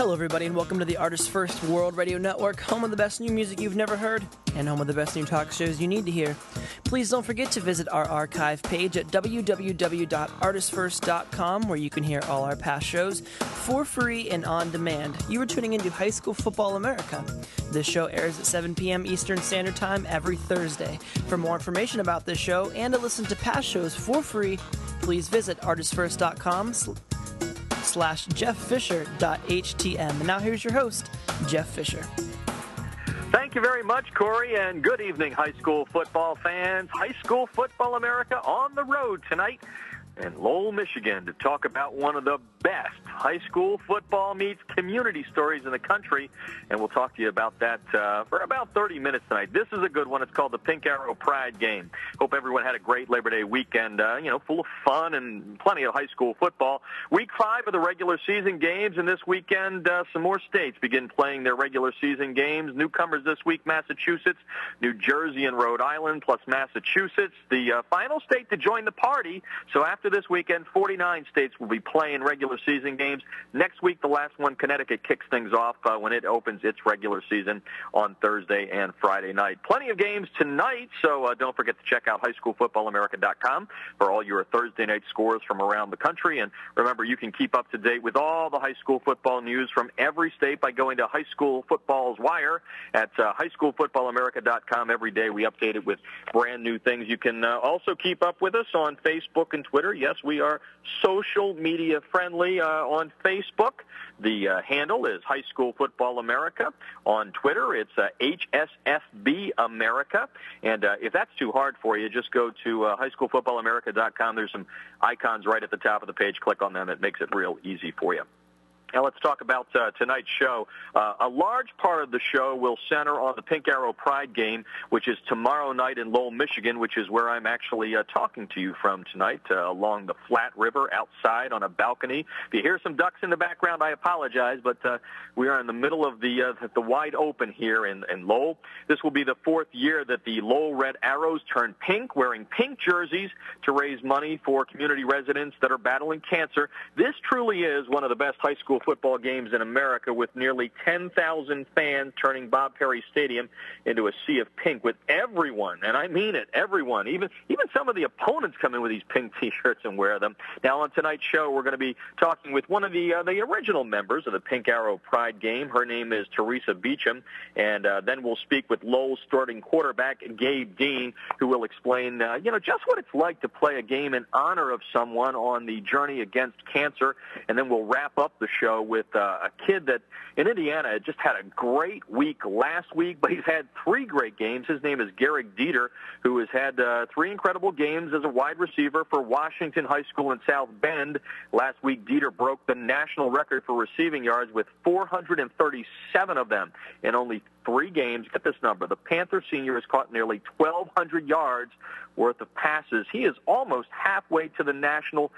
Hello, everybody, and welcome to the Artist First World Radio Network, home of the best new music you've never heard, and home of the best new talk shows you need to hear. Please don't forget to visit our archive page at www.artistfirst.com, where you can hear all our past shows for free and on demand. You are tuning into High School Football America. This show airs at 7 p.m. Eastern Standard Time every Thursday. For more information about this show and to listen to past shows for free, please visit artistfirst.com/JeffFisher.htm. And now here's your host, Jeff Fisher. Thank you very much, Corey, and good evening, high school football fans. High School Football America on the road tonight in Lowell, Michigan, to talk about one of the best high school football meets community stories in the country, and we'll talk to you about that for about 30 minutes tonight. This is a good one. It's called the Pink Arrow Pride Game. Hope everyone had a great Labor Day weekend, full of fun and plenty of high school football. Week 5 of the regular season games, and this weekend some more states begin playing their regular season games. Newcomers this week, Massachusetts, New Jersey, and Rhode Island, plus Massachusetts, the final state to join the party. So after this weekend, 49 states will be playing regular season games. Next week, the last one, Connecticut, kicks things off when it opens its regular season on Thursday and Friday night. Plenty of games tonight, so don't forget to check out highschoolfootballamerica.com for all your Thursday night scores from around the country. And remember, you can keep up to date with all the high school football news from every state by going to High School Football's Wire at highschoolfootballamerica.com. Every day we update it with brand new things. You can also keep up with us on Facebook and Twitter. Yes, we are social media friendly on Facebook. The handle is High School Football America. On Twitter, it's HSFB America. And if that's too hard for you, just go to highschoolfootballamerica.com. There's some icons right at the top of the page. Click on them. It makes it real easy for you. Now let's talk about tonight's show. A large part of the show will center on the Pink Arrow Pride Game, which is tomorrow night in Lowell, Michigan, which is where I'm actually talking to you from tonight, along the Flat River outside on a balcony. If you hear some ducks in the background, I apologize, but we are in the middle of the wide open here in Lowell. This will be the 4th year that the Lowell Red Arrows turn pink, wearing pink jerseys to raise money for community residents that are battling cancer. This truly is one of the best high school football games in America, with nearly 10,000 fans turning Bob Perry Stadium into a sea of pink, with everyone, and I mean it, everyone, even some of the opponents come in with these pink T-shirts and wear them. Now on tonight's show, we're going to be talking with one of the original members of the Pink Arrow Pride Game. Her name is Theresa Beachum, and then we'll speak with Lowell's starting quarterback, Gabe Dean, who will explain, just what it's like to play a game in honor of someone on the journey against cancer, and then we'll wrap up the show with a kid that in Indiana just had a great week last week, but he's had 3 great games. His name is Garrick Dieter, who has had 3 incredible games as a wide receiver for Washington High School in South Bend. Last week, Dieter broke the national record for receiving yards with 437 of them in only 3 games. Get this number. The Panther senior has caught nearly 1,200 yards worth of passes. He is almost halfway to the national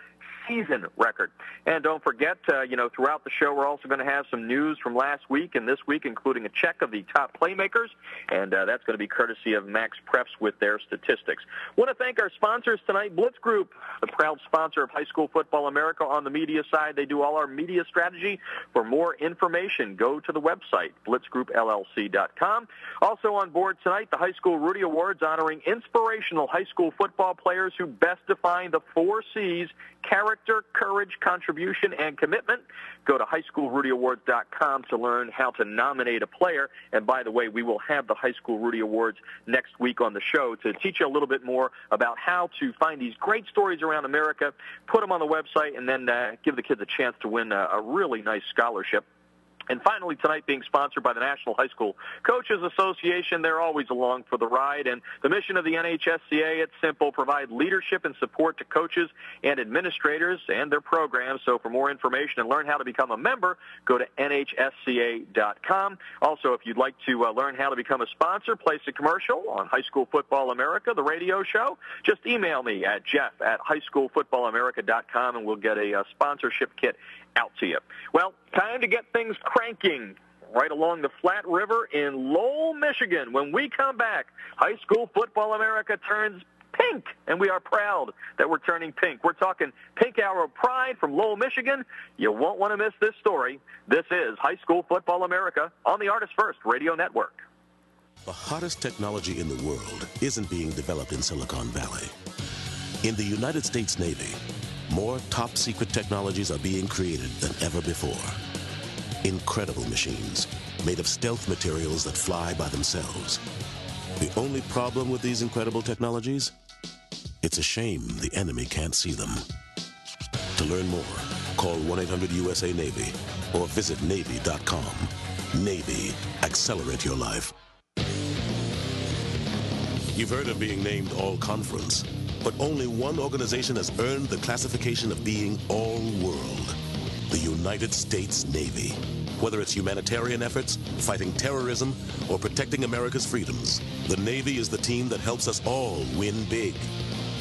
season record. And don't forget, throughout the show, we're also going to have some news from last week and this week, including a check of the top playmakers, and that's going to be courtesy of Max Preps with their statistics. Want to thank our sponsors tonight, Blitz Group, the proud sponsor of High School Football America on the media side. They do all our media strategy. For more information, go to the website, blitzgroupllc.com. Also on board tonight, the High School Rudy Awards, honoring inspirational high school football players who best define the 4 C's: character, courage, contribution, and commitment. Go to highschoolrudyawards.com to learn how to nominate a player. And by the way, we will have the High School Rudy Awards next week on the show to teach you a little bit more about how to find these great stories around America, put them on the website, and then give the kids a chance to win a really nice scholarship. And finally, tonight being sponsored by the National High School Coaches Association. They're always along for the ride. And the mission of the NHSCA, it's simple: provide leadership and support to coaches and administrators and their programs. So for more information and learn how to become a member, go to nhsca.com. Also, if you'd like to learn how to become a sponsor, place a commercial on High School Football America, the radio show, just email me at jeff@highschoolfootballamerica.com, and we'll get a sponsorship kit out to you. Well, time to get things cranking right along the Flat River in Lowell, Michigan. When we come back, High School Football America turns pink, and we are proud that we're turning pink. We're talking Pink Arrow Pride from Lowell, Michigan. You won't want to miss this story. This is High School Football America on the Artist First Radio Network. The hottest technology in the world isn't being developed in Silicon Valley. In the United States Navy, more top-secret technologies are being created than ever before. Incredible machines made of stealth materials that fly by themselves. The only problem with these incredible technologies? It's a shame the enemy can't see them. To learn more, call 1-800-USA-NAVY or visit Navy.com. Navy, accelerate your life. You've heard of being named All-Conference, but only one organization has earned the classification of being All-World: the United States Navy. Whether it's humanitarian efforts, fighting terrorism, or protecting America's freedoms, the Navy is the team that helps us all win big.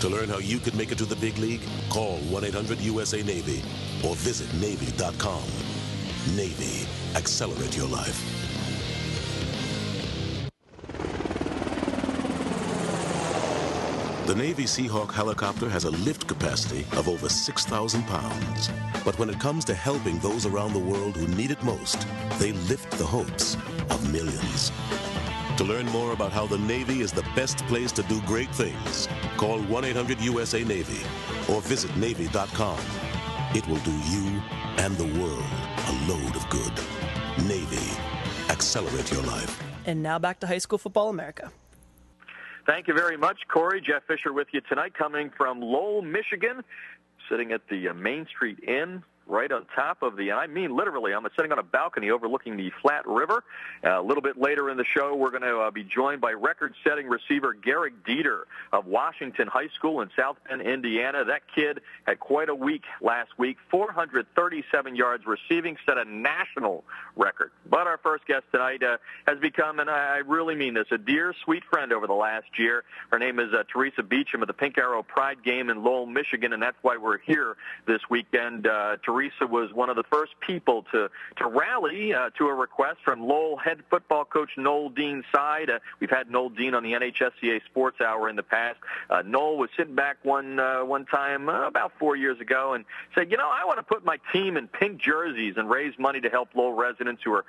To learn how you can make it to the big league, call 1-800-USA-NAVY or visit Navy.com. Navy, accelerate your life. The Navy Seahawk helicopter has a lift capacity of over 6,000 pounds. But when it comes to helping those around the world who need it most, they lift the hopes of millions. To learn more about how the Navy is the best place to do great things, call 1-800-USA-NAVY or visit Navy.com. It will do you and the world a load of good. Navy, accelerate your life. And now back to High School Football America. Thank you very much, Corey. Jeff Fisher with you tonight, coming from Lowell, Michigan, sitting at the Main Street Inn, right on top of the, and I mean literally, I'm sitting on a balcony overlooking the Flat River. A little bit later in the show, we're going to be joined by record-setting receiver Gabe Dean of Washington High School in South Bend, Indiana. That kid had quite a week last week, 437 yards receiving, set a national record. But our first guest tonight has become, and I really mean this, a dear, sweet friend over the last year. Her name is Theresa Beachum of the Pink Arrow Pride game in Lowell, Michigan, and that's why we're here this weekend. Theresa was one of the first people to rally to a request from Lowell head football coach Noel Dean's side. We've had Noel Dean on the NHSCA Sports Hour in the past. Noel was sitting back one time about 4 years ago and said, I want to put my team in pink jerseys and raise money to help Lowell residents who are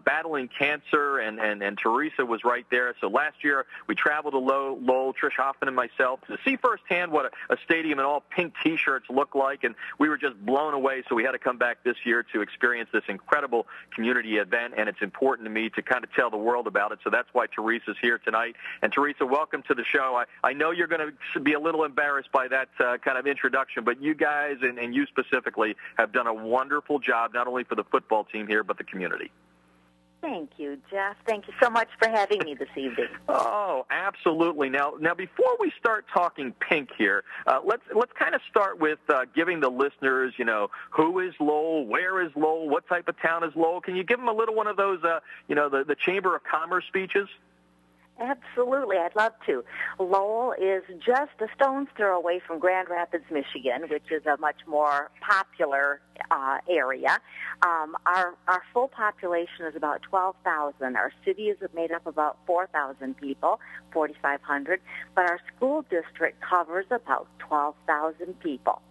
battling cancer, and Theresa was right there. So last year we traveled to Lowell, Trish Hoffman and myself, to see firsthand what a stadium in all pink T-shirts looked like, and we were just blown away. So we had to come back this year to experience this incredible community event, and it's important to me to kind of tell the world about it. So that's why Theresa's here tonight. And Theresa, welcome to the show. I know you're going to be a little embarrassed by that kind of introduction, but you guys and you specifically have done a wonderful job, not only for the football team here, but the community. Thank you, Jeff. Thank you so much for having me this evening. Oh, absolutely. Now, before we start talking pink here, let's kind of start with giving the listeners, who is Lowell, where is Lowell, what type of town is Lowell? Can you give them a little one of those, the Chamber of Commerce speeches? Absolutely, I'd love to. Lowell is just a stone's throw away from Grand Rapids, Michigan, which is a much more popular area. Our full population is about 12,000. Our city is made up of about 4,000 people, 4,500, but our school district covers about 12,000 people.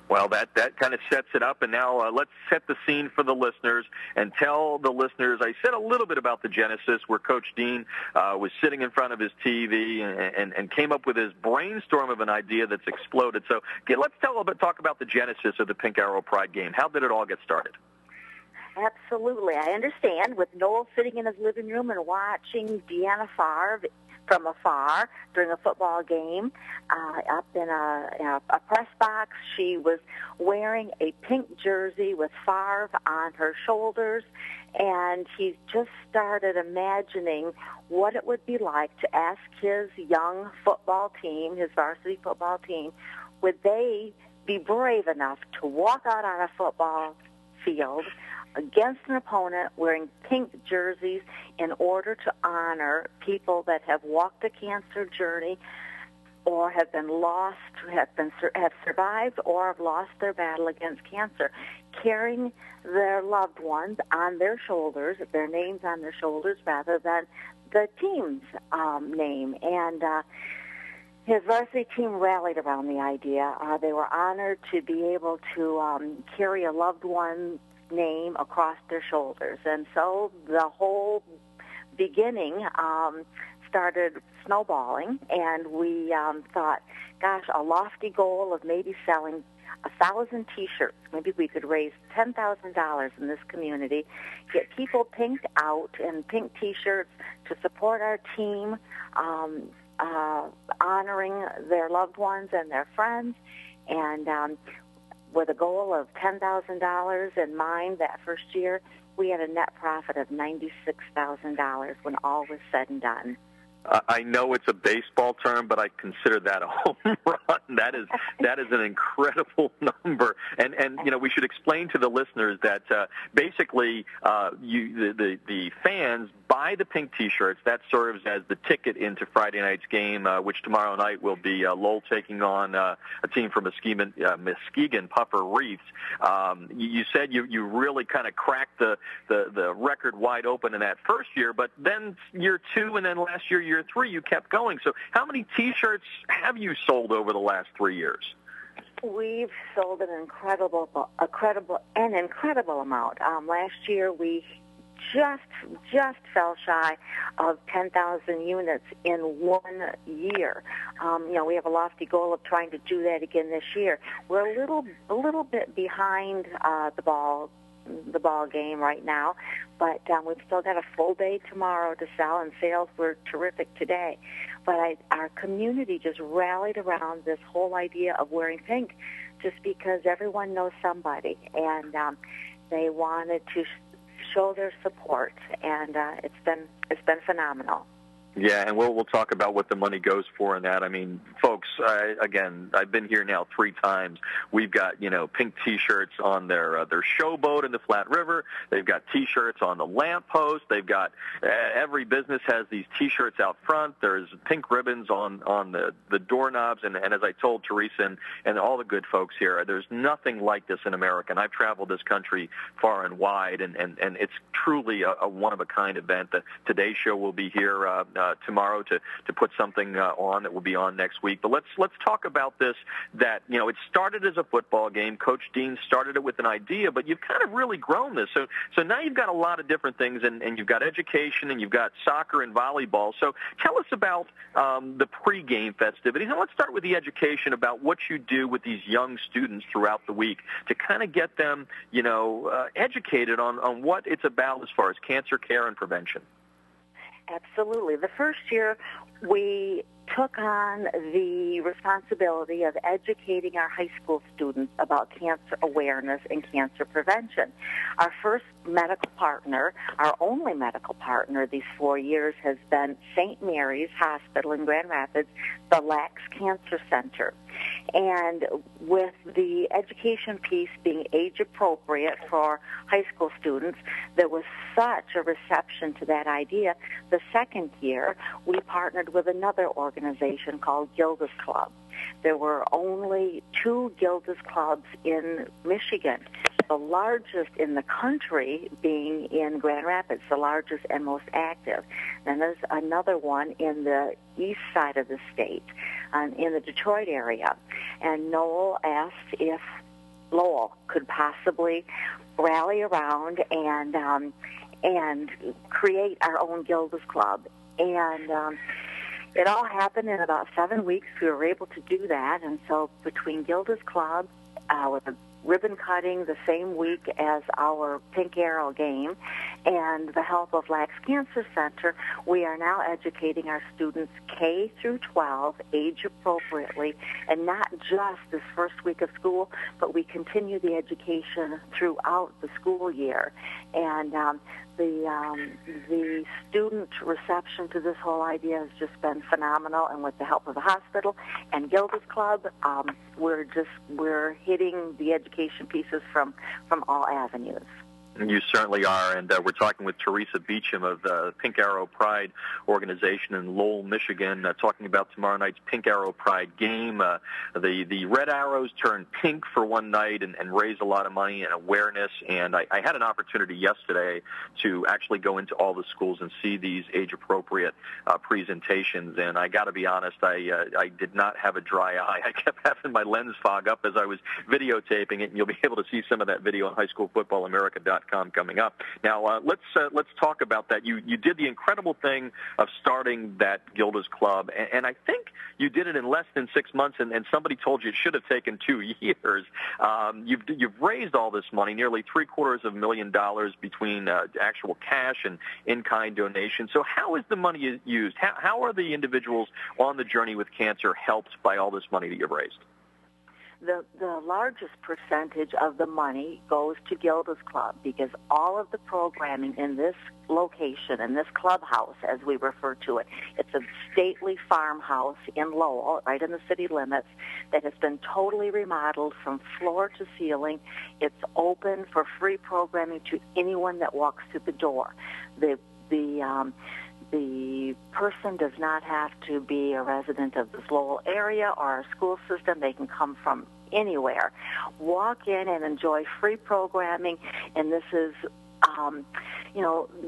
Well, that kind of sets it up, and now let's set the scene for the listeners and tell the listeners. I said a little bit about the genesis where Coach Dean was sitting in front of his TV and came up with his brainstorm of an idea that's exploded. So let's talk about the genesis of the Pink Arrow Pride game. How did it all get started? Absolutely. I understand. With Noel sitting in his living room and watching Deanna Favre from afar during a football game, up in a press box. She was wearing a pink jersey with Favre on her shoulders, and he just started imagining what it would be like to ask his young football team, his varsity football team, would they be brave enough to walk out on a football field against an opponent wearing pink jerseys in order to honor people that have walked a cancer journey or have been lost, have survived or have lost their battle against cancer, carrying their loved ones on their shoulders, their names on their shoulders rather than the team's name. And His varsity team rallied around the idea. They were honored to be able to carry a loved one's name across their shoulders. And so the whole beginning started snowballing, and we thought, gosh, a lofty goal of maybe selling 1,000 T-shirts. Maybe we could raise $10,000 in this community, get people pinked out in pink T-shirts to support our team, honoring their loved ones and their friends, and with a goal of $10,000 in mind that first year, we had a net profit of $96,000 when all was said and done. I know it's a baseball term, but I consider that a home run. That is an incredible number. And you know, we should explain to the listeners that basically the fans buy the pink T-shirts. That serves as the ticket into Friday night's game, which tomorrow night will be Lowell taking on a team from Muskegon, Puffer Reefs. You said you really kind of cracked the record wide open in that first year, but then year two and then last year, year three, you kept going. So how many T-shirts have you sold over the last 3 years? We've sold an incredible amount. Last year, we just fell shy of 10,000 units in 1 year. You know, we have a lofty goal of trying to do that again this year. We're a little bit behind the ball game right now, but we've still got a full day tomorrow to sell, and sales were terrific today. But our community just rallied around this whole idea of wearing pink, just because everyone knows somebody, and they wanted to show their support, and it's been phenomenal. Yeah, and we'll talk about what the money goes for in that. I mean, folks, again, I've been here now 3 times. We've got, you know, pink T-shirts on their showboat in the Flat River. They've got T-shirts on the lamppost. They've got every business has these T-shirts out front. There's pink ribbons on the doorknobs. And as I told Theresa and all the good folks here, there's nothing like this in America. And I've traveled this country far and wide, and it's truly a one-of-a-kind event. The Today Show will be here tomorrow to put something on that will be on next week. But let's talk about this, that, you know, it started as a football game. Coach Dean started it with an idea, but you've kind of really grown this. So now you've got a lot of different things, and you've got education, and you've got soccer and volleyball. So tell us about the pregame festivities. And let's start with the education about what you do with these young students throughout the week to kind of get them, you know, educated on what it's about as far as cancer care and prevention. Absolutely. The first year, we took on the responsibility of educating our high school students about cancer awareness and cancer prevention. Our first medical partner, our only medical partner these 4 years, has been St. Mary's Hospital in Grand Rapids, the Lax Cancer Center. And with the education piece being age appropriate for high school students, there was such a reception to that idea. The second year, we partnered with another organization called Gilda's Club. There were only 2 Gilda's Clubs in Michigan, the largest in the country being in Grand Rapids, the largest and most active. And there's another one in the east side of the state, in the Detroit area. And Noel asked if Lowell could possibly rally around and create our own Gilda's Club. And it all happened in about 7 weeks. We were able to do that. And so between Gilda's Club, with a ribbon cutting the same week as our Pink Arrow game, and the help of Lax Cancer Center, we are now educating our students K through 12, age appropriately, and not just this first week of school, but we continue the education throughout the school year. And the student reception to this whole idea has just been phenomenal, and with the help of the hospital and Gilda's Club, we're hitting the education pieces from all avenues. You certainly are, and we're talking with Theresa Beachum of the Pink Arrow Pride organization in Lowell, Michigan, talking about tomorrow night's Pink Arrow Pride game. The Red Arrows turn pink for one night and raise a lot of money and awareness, and I had an opportunity yesterday to actually go into all the schools and see these age-appropriate presentations, and I got to be honest, I did not have a dry eye. I kept having my lens fog up as I was videotaping it, and you'll be able to see some of that video on highschoolfootballamerica.com coming up. Now, let's talk about that. You did the incredible thing of starting that Gilda's Club, and I think you did it in less than 6 months, and somebody told you it should have taken 2 years. You've raised all this money, nearly $750,000 between actual cash and in-kind donations. So how is the money used? How are the individuals on the journey with cancer helped by all this money that you've raised? The largest percentage of the money goes to Gilda's Club because all of the programming in this location, in this clubhouse, as we refer to it, it's a stately farmhouse in Lowell, right in the city limits, that has been totally remodeled from floor to ceiling. It's open for free programming to anyone that walks through the door. The person does not have to be a resident of this Lowell area or our school system. They can come from anywhere. Walk in and enjoy free programming, and this is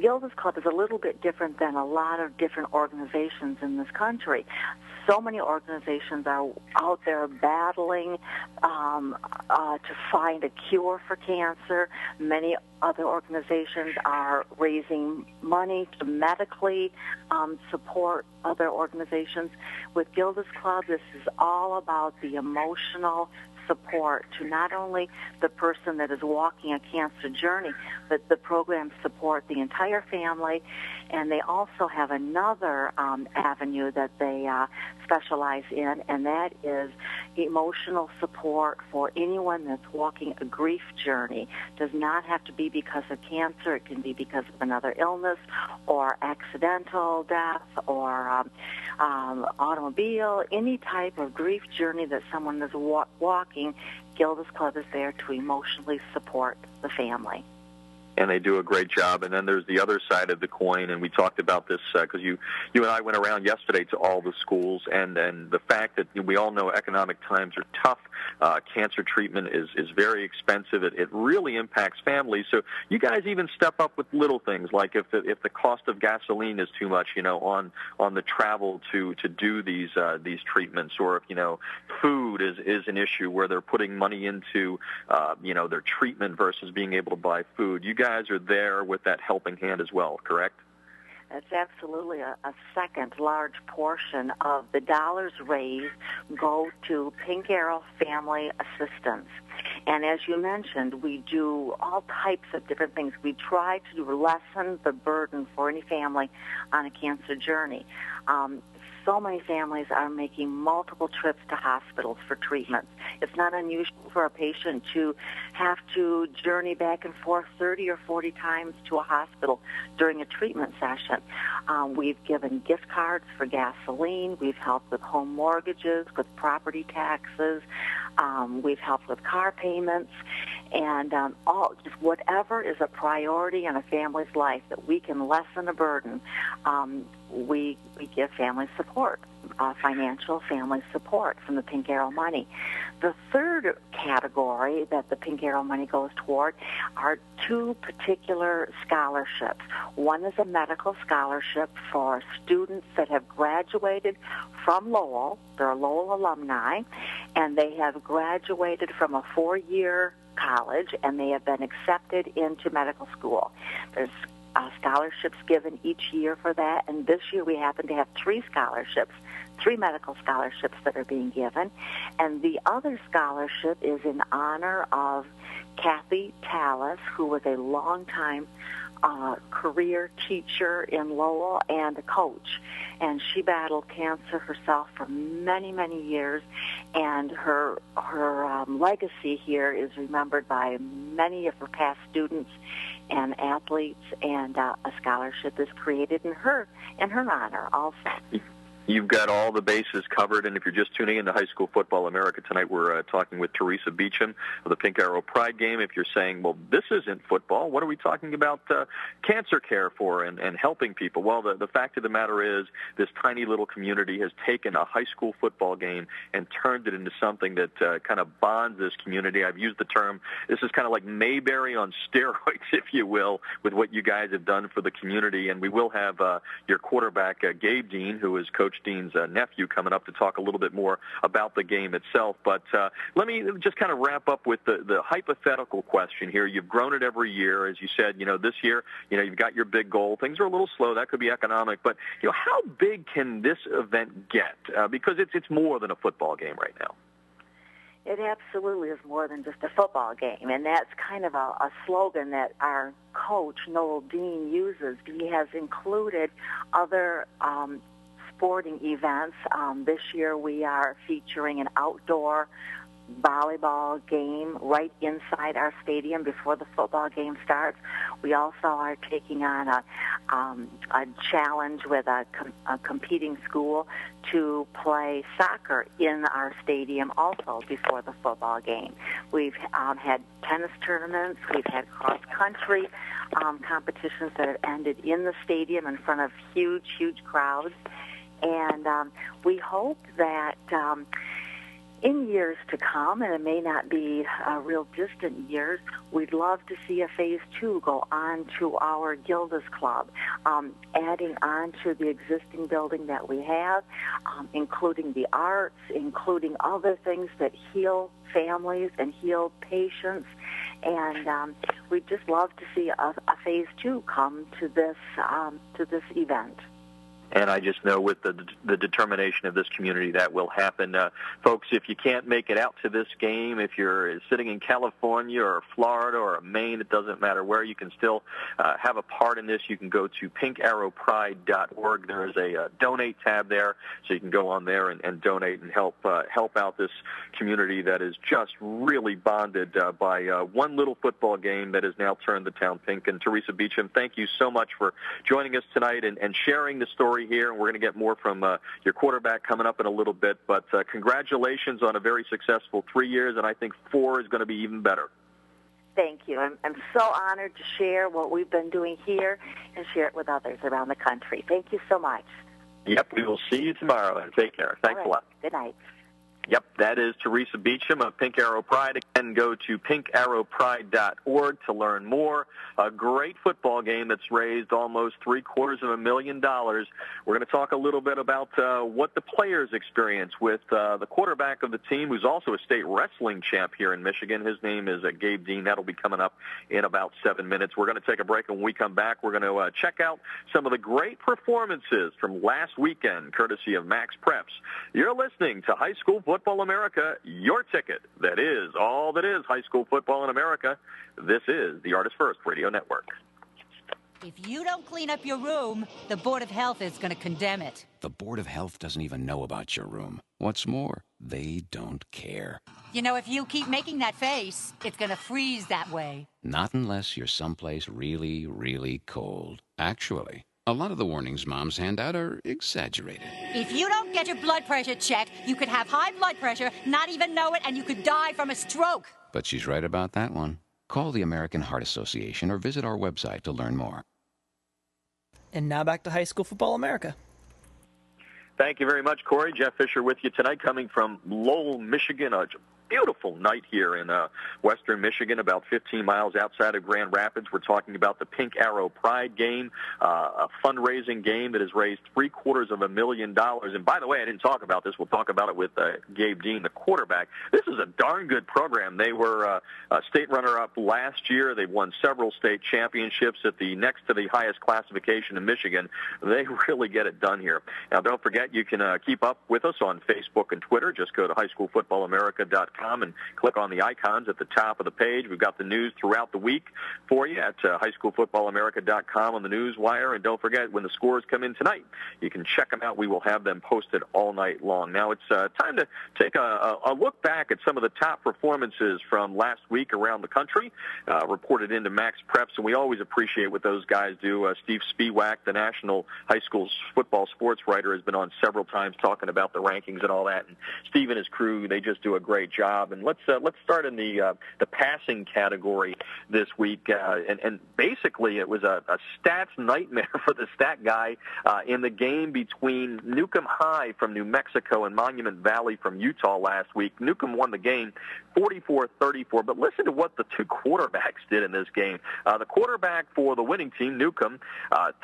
Gilda's Club is a little bit different than a lot of different organizations in this country. So many organizations are out there battling to find a cure for cancer. Many other organizations are raising money to medically support other organizations. With Gilda's Club, this is all about the emotional support to not only the person that is walking a cancer journey, but the programs support the entire family. And they also have another avenue that they specialize in, and that is emotional support for anyone that's walking a grief journey. It does not have to be because of cancer. It can be because of another illness or accidental death or automobile, any type of grief journey that someone is walking. Gilda's Club is there to emotionally support the family. And they do a great job. And then there's the other side of the coin, and we talked about this because you and I went around yesterday to all the schools, and the fact that we all know economic times are tough. Cancer treatment is very expensive. It really impacts families. So you guys even step up with little things, like if the cost of gasoline is too much, on the travel to do these treatments, or if food is an issue where they're putting money into their treatment versus being able to buy food. You guys are there with that helping hand as well, correct? That's absolutely a second large portion of the dollars raised go to Pink Arrow Family Assistance. And as you mentioned, we do all types of different things. We try to lessen the burden for any family on a cancer journey. So many families are making multiple trips to hospitals for treatments. It's not unusual for a patient to have to journey back and forth 30 or 40 times to a hospital during a treatment session. We've given gift cards for gasoline. We've helped with home mortgages, with property taxes. We've helped with car payments. And just whatever is a priority in a family's life that we can lessen a burden, we give family support, financial family support from the Pink Arrow money. The third category that the Pink Arrow money goes toward are two particular scholarships. One is a medical scholarship for students that have graduated from Lowell. They're Lowell alumni, and they have graduated from a 4-year college, and they have been accepted into medical school. There's scholarships given each year for that, and this year we happen to have 3 medical scholarships that are being given. And the other scholarship is in honor of Kathy Tallis, who was a longtime career teacher in Lowell and a coach. And she battled cancer herself for many, many years, and her legacy here is remembered by many of her past students and athletes, and a scholarship is created in her honor also. You've got all the bases covered, and if you're just tuning into High School Football America tonight, we're talking with Theresa Beachum of the Pink Arrow Pride game. If you're saying, well, this isn't football, what are we talking about cancer care for and helping people? Well, the fact of the matter is this tiny little community has taken a high school football game and turned it into something that kind of bonds this community. I've used the term, this is kind of like Mayberry on steroids, if you will, with what you guys have done for the community. And we will have your quarterback, Gabe Dean, who is Coach Dean's nephew, coming up to talk a little bit more about the game itself. But let me just kind of wrap up with the hypothetical question here. You've grown it every year. As you said, this year, you've got your big goal. Things are a little slow. That could be economic. But, how big can this event get? Because it's more than a football game right now. It absolutely is more than just a football game, and that's kind of a slogan that our coach, Lowell Dean, uses. He has included other sporting events. This year we are featuring an outdoor volleyball game right inside our stadium before the football game starts. We also are taking on a challenge with a competing school to play soccer in our stadium also before the football game. We've had tennis tournaments. We've had cross-country competitions that have ended in the stadium in front of huge, huge crowds. And we hope that in years to come, and it may not be real distant years, we'd love to see a Phase 2 go on to our Gilda's Club, adding on to the existing building that we have, including the arts, including other things that heal families and heal patients. And we'd just love to see a Phase 2 come to this event. And I just know with the determination of this community that will happen. Folks, if you can't make it out to this game, if you're sitting in California or Florida or Maine, it doesn't matter where, you can still have a part in this. You can go to pinkarrowpride.org. There is a donate tab there, so you can go on there and donate and help out this community that is just really bonded by one little football game that has now turned the town pink. And Theresa Beachum, thank you so much for joining us tonight and sharing the story here, and we're going to get more from your quarterback coming up in a little bit. But congratulations on a very successful 3 years, and I think 4 is going to be even better. Thank you. I'm so honored to share what we've been doing here and share it with others around the country. Thank you so much. Yep, we will see you tomorrow, and take care. Thanks a lot. Good night. Yep, that is Theresa Beachum of Pink Arrow Pride. Again, go to pinkarrowpride.org to learn more. A great football game that's raised almost $750,000. We're going to talk a little bit about what the players experience with the quarterback of the team, who's also a state wrestling champ here in Michigan. His name is Gabe Dean. That'll be coming up in about 7 minutes. We're going to take a break, and when we come back, we're going to check out some of the great performances from last weekend, courtesy of Max Preps. You're listening to High School Football America, your ticket. That is all that is high school football in America. This is the Artist First Radio Network. If you don't clean up your room, the Board of Health is going to condemn it. The Board of Health doesn't even know about your room. What's more, they don't care. If you keep making that face, it's going to freeze that way. Not unless you're someplace really, really cold. Actually, a lot of the warnings moms hand out are exaggerated. If you don't get your blood pressure checked, you could have high blood pressure, not even know it, and you could die from a stroke. But she's right about that one. Call the American Heart Association or visit our website to learn more. And now back to High School Football America. Thank you very much, Corey. Jeff Fisher with you tonight, coming from Lowell, Michigan. A beautiful night here in western Michigan, about 15 miles outside of Grand Rapids. We're talking about the Pink Arrow Pride game, a fundraising game that has raised $750,000. And by the way, I didn't talk about this. We'll talk about it with Gabe Dean, the quarterback. This is a darn good program. They were a state runner-up last year. They've won several state championships at the next to the highest classification in Michigan. They really get it done here. Now, don't forget, you can keep up with us on Facebook and Twitter. Just go to highschoolfootballamerica.com. highschoolfootballamerica.com and click on the icons at the top of the page. We've got the news throughout the week for you at highschoolfootballamerica.com on the news wire. And don't forget, when the scores come in tonight, you can check them out. We will have them posted all night long. Now it's time to take a look back at some of the top performances from last week around the country, reported into Max Preps, and we always appreciate what those guys do. Steve Spiewak, the national high school football sports writer, has been on several times talking about the rankings and all that. And Steve and his crew, they just do a great job. And let's start in the passing category this week. And basically, it was a stats nightmare for the stat guy in the game between Newcomb High from New Mexico and Monument Valley from Utah last week. Newcomb won the game 44-34, but listen to what the two quarterbacks did in this game. The quarterback for the winning team, Newcomb,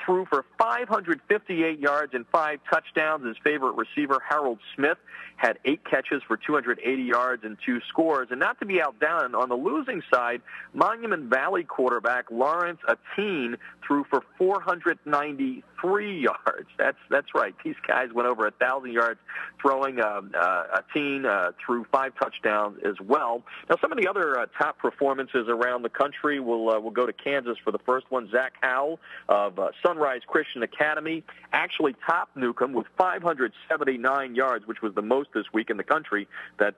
threw for 558 yards and 5 touchdowns. His favorite receiver, Harold Smith, had 8 catches for 280 yards and 2 scores. And not to be outdone, on the losing side, Monument Valley quarterback Lawrence Ateen threw for 493 yards. That's right. These guys went over 1,000 yards throwing. Ateen threw 5 touchdowns as well. Now, some of the other top performances around the country, we'll go to Kansas for the first one. Zach Howell of Sunrise Christian Academy actually topped Newcomb with 579 yards, which was the most this week in the country. That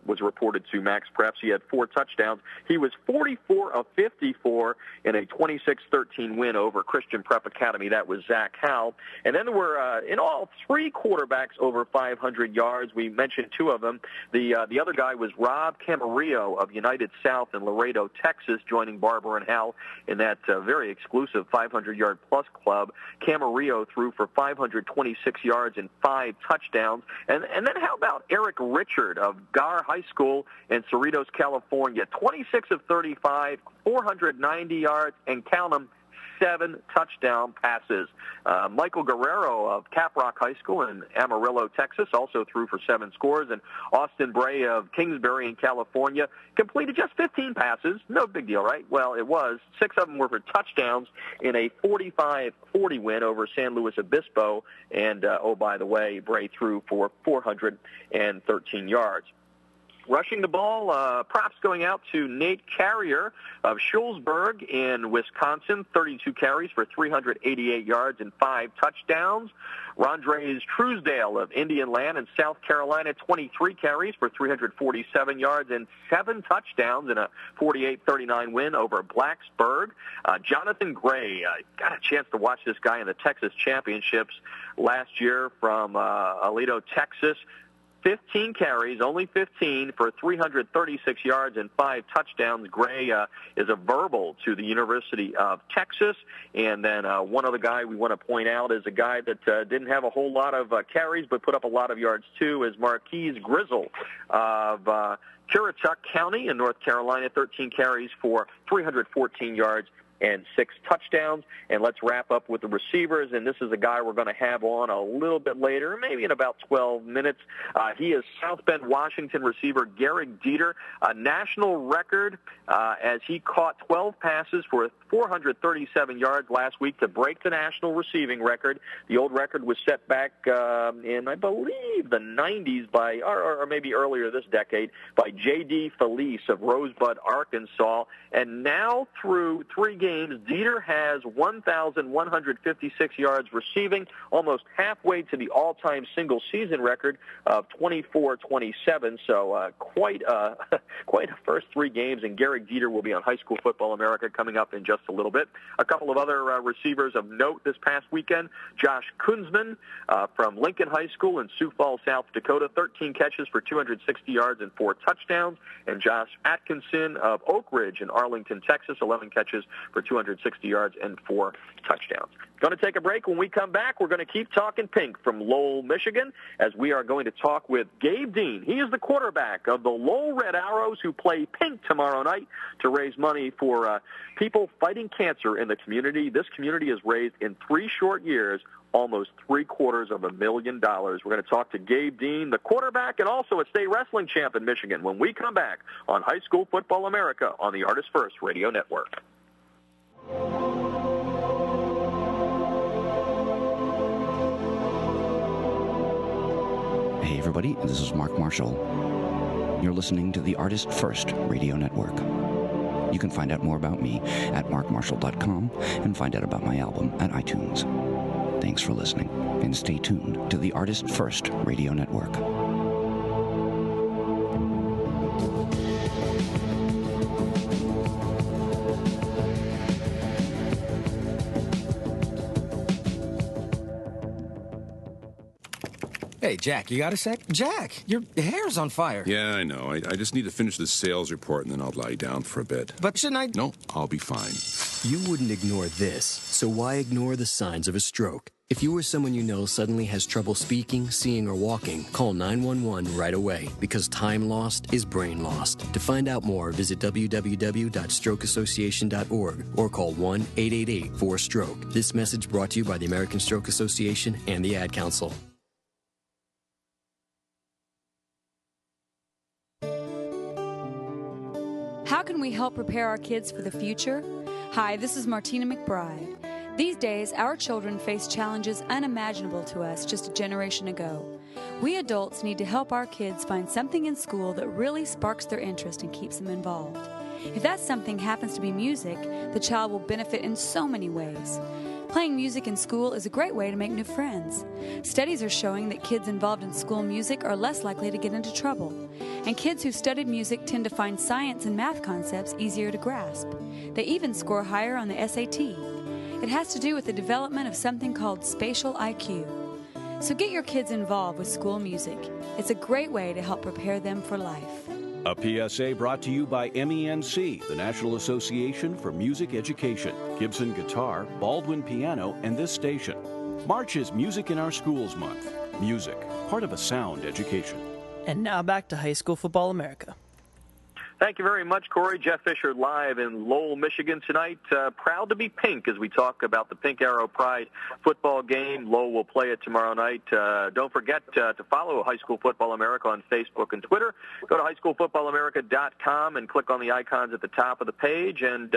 was reported to Max Preps. He had 4 touchdowns. He was 44 of 54 in a 26-13 win over Christian Prep Academy. That was Zach Howell. And then there were, in all, 3 quarterbacks over 500 yards. We mentioned 2 of them. The other guy was Rob Camarillo of United South in Laredo, Texas, joining Barber and Howell in that very exclusive 500-yard-plus club. Camarillo threw for 526 yards and 5 touchdowns. And then how about Eric Richard of Gar High School in Cerritos, California? 26 of 35, 490 yards, and count them, 7 touchdown passes. Michael Guerrero of Caprock High School in Amarillo, Texas, also threw for 7 scores. And Austin Bray of Kingsbury in California completed just 15 passes. No big deal, right? Well, it was. 6 of them were for touchdowns in a 45-40 win over San Luis Obispo. And, oh, by the way, Bray threw for 413 yards. Rushing the ball, props going out to Nate Carrier of Schulzberg in Wisconsin, 32 carries for 388 yards and 5 touchdowns. Rondres Truesdale of Indian Land in South Carolina, 23 carries for 347 yards and 7 touchdowns in a 48-39 win over Blacksburg. Jonathan Gray, got a chance to watch this guy in the Texas Championships last year from Aledo, Texas. 15 carries, only 15 for 336 yards and 5 touchdowns. Gray is a verbal to the University of Texas. And then one other guy we want to point out is a guy that didn't have a whole lot of carries but put up a lot of yards too, is Marquise Grizzle of Currituck County in North Carolina, 13 carries for 314 yards and 6 touchdowns. And let's wrap up with the receivers, and this is a guy we're going to have on a little bit later, maybe in about 12 minutes. He is South Bend, Washington receiver Garrick Dieter, a national record as he caught 12 passes for 437 yards last week to break the national receiving record. The old record was set back in, I believe, the 90s by, or maybe earlier this decade, by J.D. Felice of Rosebud, Arkansas. And now through 3 games, Dieter has 1,156 yards receiving, almost halfway to the all-time single-season record of 24-27. So quite a first 3 games, and Garrick Dieter will be on High School Football America coming up in just a little bit. A couple of other receivers of note this past weekend: Josh Kunzman from Lincoln High School in Sioux Falls, South Dakota, 13 catches for 260 yards and 4 touchdowns. And Josh Atkinson of Oak Ridge in Arlington, Texas, 11 catches for 260 yards and 4 touchdowns. Going to take a break. When we come back, we're going to keep talking pink from Lowell, Michigan, as we are going to talk with Gabe Dean. He is the quarterback of the Lowell Red Arrows, who play pink tomorrow night to raise money for people fighting cancer in the community. This community has raised in 3 short years almost $750,000. We're going to talk to Gabe Dean, the quarterback, and also a state wrestling champ in Michigan, when we come back on High School Football America on the Artist First Radio Network. Hey everybody, this is Mark Marshall. You're listening to the Artist First Radio Network. You can find out more about me at markmarshall.com and find out about my album at iTunes. Thanks for listening, and stay tuned to the Artist First Radio Network. Hey, Jack, you got a sec? Jack, your hair's on fire. Yeah, I know. I just need to finish this sales report, and then I'll lie down for a bit. But shouldn't I? No, I'll be fine. You wouldn't ignore this, so why ignore the signs of a stroke? If you or someone you know suddenly has trouble speaking, seeing, or walking, call 911 right away, because time lost is brain lost. To find out more, visit www.strokeassociation.org or call 1-888-4STROKE. This message brought to you by the American Stroke Association and the Ad Council. How can we help prepare our kids for the future? Hi, this is Martina McBride. These days, our children face challenges unimaginable to us just a generation ago. We adults need to help our kids find something in school that really sparks their interest and keeps them involved. If that something happens to be music, the child will benefit in so many ways. Playing music in school is a great way to make new friends. Studies are showing that kids involved in school music are less likely to get into trouble. And kids who studied music tend to find science and math concepts easier to grasp. They even score higher on the SAT. It has to do with the development of something called spatial IQ. So get your kids involved with school music. It's a great way to help prepare them for life. A PSA brought to you by MENC, the National Association for Music Education, Gibson Guitar, Baldwin Piano, and this station. March is Music in Our Schools Month. Music, part of a sound education. And now back to High School Football America. Thank you very much, Corey. Jeff Fisher live in Lowell, Michigan tonight. Proud to be pink as we talk about the Pink Arrow Pride football game. Lowell will play it tomorrow night. Don't forget to follow High School Football America on Facebook and Twitter. Go to highschoolfootballamerica.com and click on the icons at the top of the page. And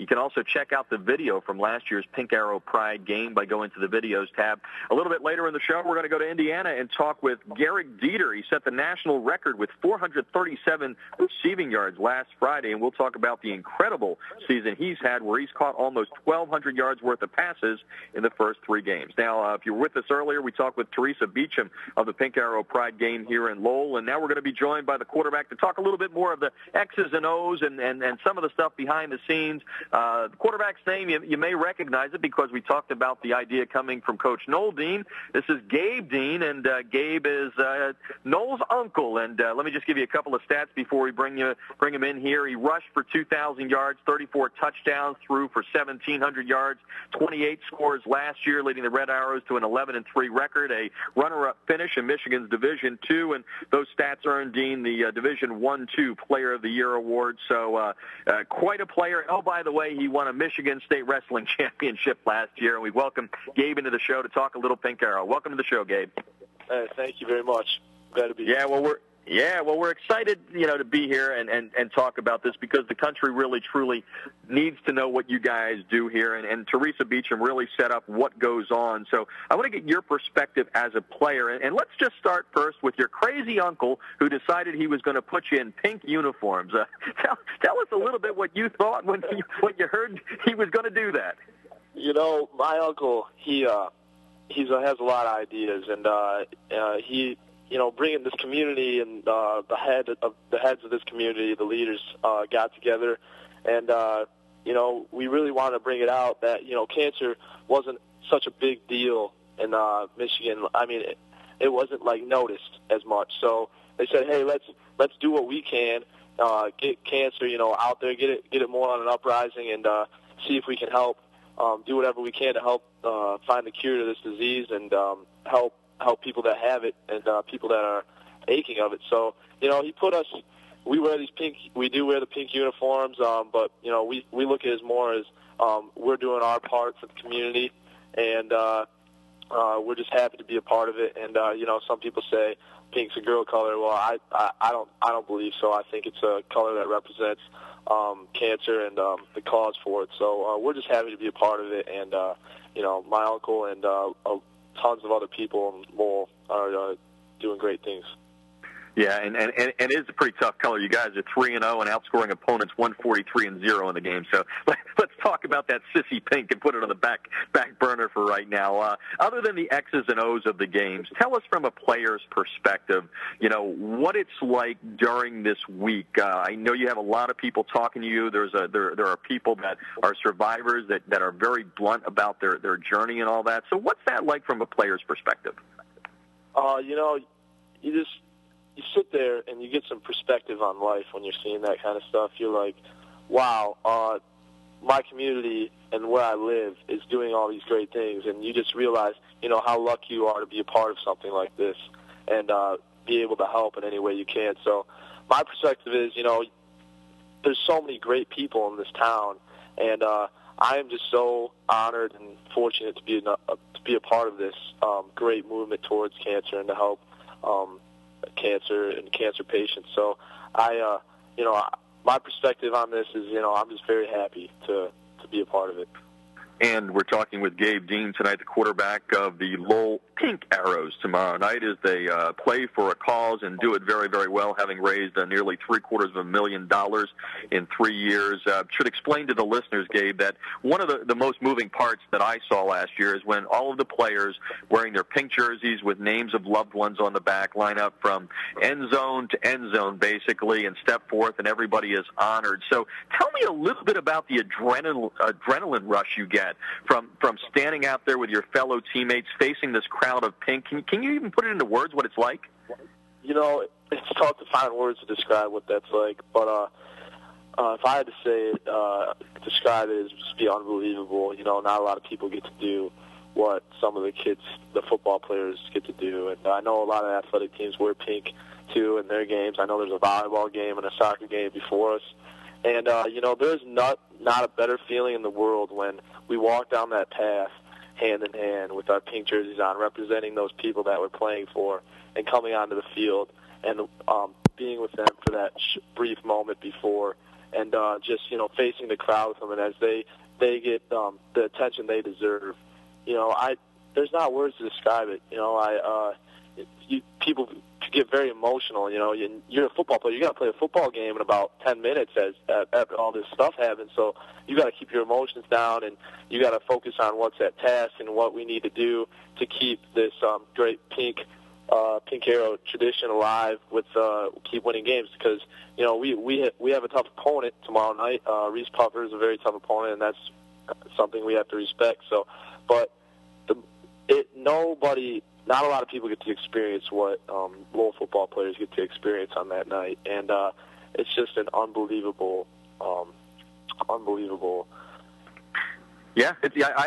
you can also check out the video from last year's Pink Arrow Pride game by going to the videos tab. A little bit later in the show, we're going to go to Indiana and talk with Garrick Dieter. He set the national record with 437 receiving yards last Friday, and we'll talk about the incredible season he's had where he's caught almost 1,200 yards worth of passes in the first 3 games. Now, if you were with us earlier, we talked with Theresa Beachum of the Pink Arrow Pride game here in Lowell, and now we're going to be joined by the quarterback to talk a little bit more of the X's and O's and some of the stuff behind the scenes. The quarterback's name, you may recognize it because we talked about the idea coming from Coach Noel Dean. This is Gabe Dean, and Gabe is Noel's uncle. And let me just give you a couple of stats before we bring him in here. He rushed for 2,000 yards, 34 touchdowns, threw for 1,700 yards, 28 scores last year, leading the Red Arrows to an 11-3 record, a runner-up finish in Michigan's Division II, and those stats earned Dean the Division I-II Player of the Year award. So quite a player. Oh, by the way, he won a Michigan State Wrestling Championship last year, and we welcome Gabe into the show to talk a little Pink Arrow. Welcome to the show, Gabe. Thank you very much. Glad to be here. We're excited, to be here and talk about this because the country really, truly needs to know what you guys do here. And Theresa Beachum really set up what goes on. So I want to get your perspective as a player. And let's just start first with your crazy uncle who decided he was going to put you in pink uniforms. Tell us a little bit what you thought when you heard he was going to do that. My uncle, he has a lot of ideas, and he. Bringing this community and the heads of this community, the leaders, got together, and we really wanted to bring it out that cancer wasn't such a big deal in Michigan. I mean, it wasn't noticed as much. So they said, hey, let's do what we can, get cancer out there, get it more on an uprising, and see if we can help, do whatever we can to help find the cure to this disease and help people that have it and people that are aching of it. So, he put us, we do wear the pink uniforms, but, we look at it as more as we're doing our part for the community, and we're just happy to be a part of it. And, some people say pink's a girl color. Well, I don't believe so. I think it's a color that represents cancer and the cause for it. So we're just happy to be a part of it. And, my uncle and tons of other people in Lowell are doing great things. Yeah, and it is a pretty tough color. You guys are 3-0 and outscoring opponents 143-0 in the game. So let's talk about that sissy pink and put it on the back burner for right now. Other than the X's and O's of the games, tell us from a player's perspective, what it's like during this week. I know you have a lot of people talking to you. There are people that are survivors that are very blunt about their journey and all that. So what's that like from a player's perspective? You sit there and you get some perspective on life when you're seeing that kind of stuff. You're like, wow, my community and where I live is doing all these great things, and you just realize, how lucky you are to be a part of something like this and be able to help in any way you can. So my perspective is, there's so many great people in this town, and I am just so honored and fortunate to be a part of this great movement towards cancer and to help cancer and cancer patients. So my perspective on this is, I'm just very happy to be a part of it. And we're talking with Gabe Dean tonight, the quarterback of the Lowell Pink Arrows tomorrow night as they play for a cause and do it very, very well, having raised nearly $750,000 in 3 years. Should explain to the listeners, Gabe, that one of the most moving parts that I saw last year is when all of the players wearing their pink jerseys with names of loved ones on the back line up from end zone to end zone, basically, and step forth, and everybody is honored. So tell me a little bit about the adrenaline rush you get from standing out there with your fellow teammates, facing this crowd of pink. Can you even put it into words what it's like? It's tough to find words to describe what that's like, but if I had to say it, describe it, it would just be unbelievable. Not a lot of people get to do what some of the kids, the football players, get to do, and I know a lot of athletic teams wear pink too in their games. I know there's a volleyball game and a soccer game before us. And, there's not a better feeling in the world when we walk down that path hand in hand with our pink jerseys on, representing those people that we're playing for, and coming onto the field and being with them for that brief moment before, and just, facing the crowd with them. And as they get the attention they deserve, there's not words to describe it. People get very emotional. You're a football player. You got to play a football game in about 10 minutes after all this stuff happens. So you got to keep your emotions down, and you got to focus on what's at task and what we need to do to keep this great pink arrow tradition alive with keep winning games. Because we have a tough opponent tomorrow night. Reese Puffer is a very tough opponent, and that's something we have to respect. So, but not a lot of people get to experience what Lowell football players get to experience on that night, and it's just an unbelievable. Yeah,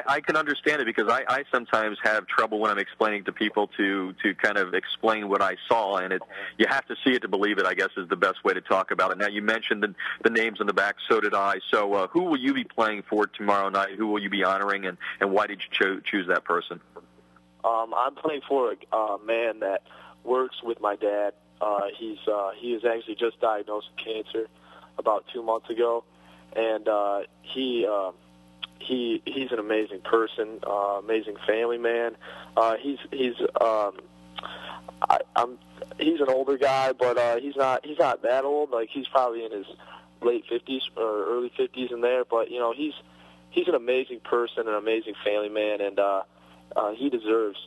I can understand it, because I sometimes have trouble when I'm explaining to people to kind of explain what I saw, and you have to see it to believe it, I guess, is the best way to talk about it. Now, you mentioned the names on the back, so did I. So who will you be playing for tomorrow night? Who will you be honoring, and why did you choose that person? I'm playing for a man that works with my dad. He was actually just diagnosed with cancer about 2 months ago, and he's an amazing person, amazing family man. He's an older guy, but he's not that old. Like, he's probably in his late 50s or early 50s in there. But he's an amazing person, an amazing family man, and he deserves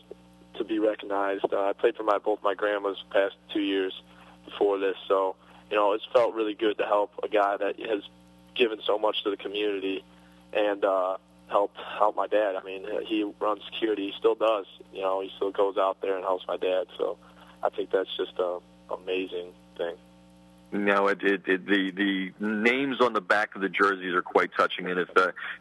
to be recognized. I played for both my grandmas the past 2 years before this, so it's felt really good to help a guy that has given so much to the community and help my dad. I mean, he runs security. He still does. He still goes out there and helps my dad. So I think that's just an amazing thing. No, the names on the back of the jerseys are quite touching, and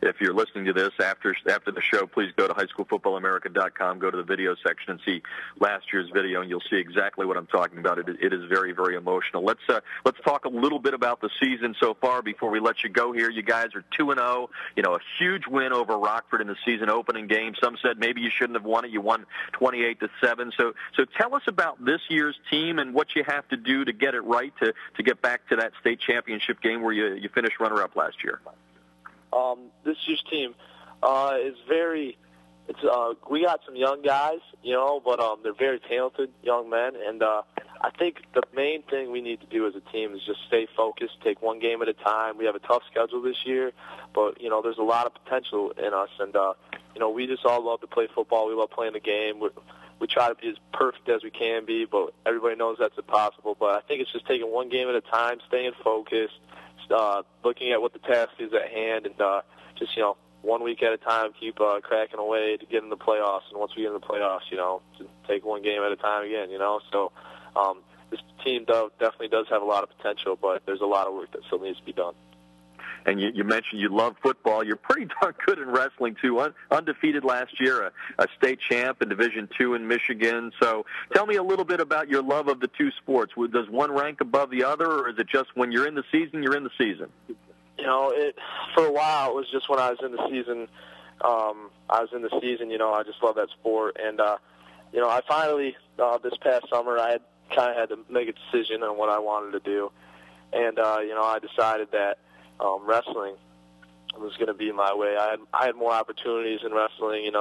if you're listening to this after the show, please go to highschoolfootballamerica.com, go to the video section, and see last year's video, and you'll see exactly what I'm talking about. It is very, very emotional. Let's talk a little bit about the season so far before we let you go here. You guys are 2-0. A huge win over Rockford in the season opening game. Some said maybe you shouldn't have won it. You won 28-7. So tell us about this year's team and what you have to do to get it right to get back to that state championship game where you finished runner-up last year. This year's team is very we got some young guys, but they're very talented young men, and I think the main thing we need to do as a team is just stay focused, take one game at a time. We have a tough schedule this year, but there's a lot of potential in us, and we just all love to play football. We love playing the game. We try to be as perfect as we can be, but everybody knows that's impossible. But I think it's just taking one game at a time, staying focused, looking at what the task is at hand, and just 1 week at a time, keep cracking away to get in the playoffs. And once we get in the playoffs, to take one game at a time again, So this team definitely does have a lot of potential, but there's a lot of work that still needs to be done. And you mentioned you love football. You're pretty darn good in wrestling, too. Undefeated last year, a state champ in Division II in Michigan. So tell me a little bit about your love of the two sports. Does one rank above the other, or is it just when you're in the season, you're in the season? For a while, it was just when I was in the season. I just love that sport. And, I finally, this past summer, I had to make a decision on what I wanted to do. And, I decided that wrestling was going to be my way. I had more opportunities in wrestling.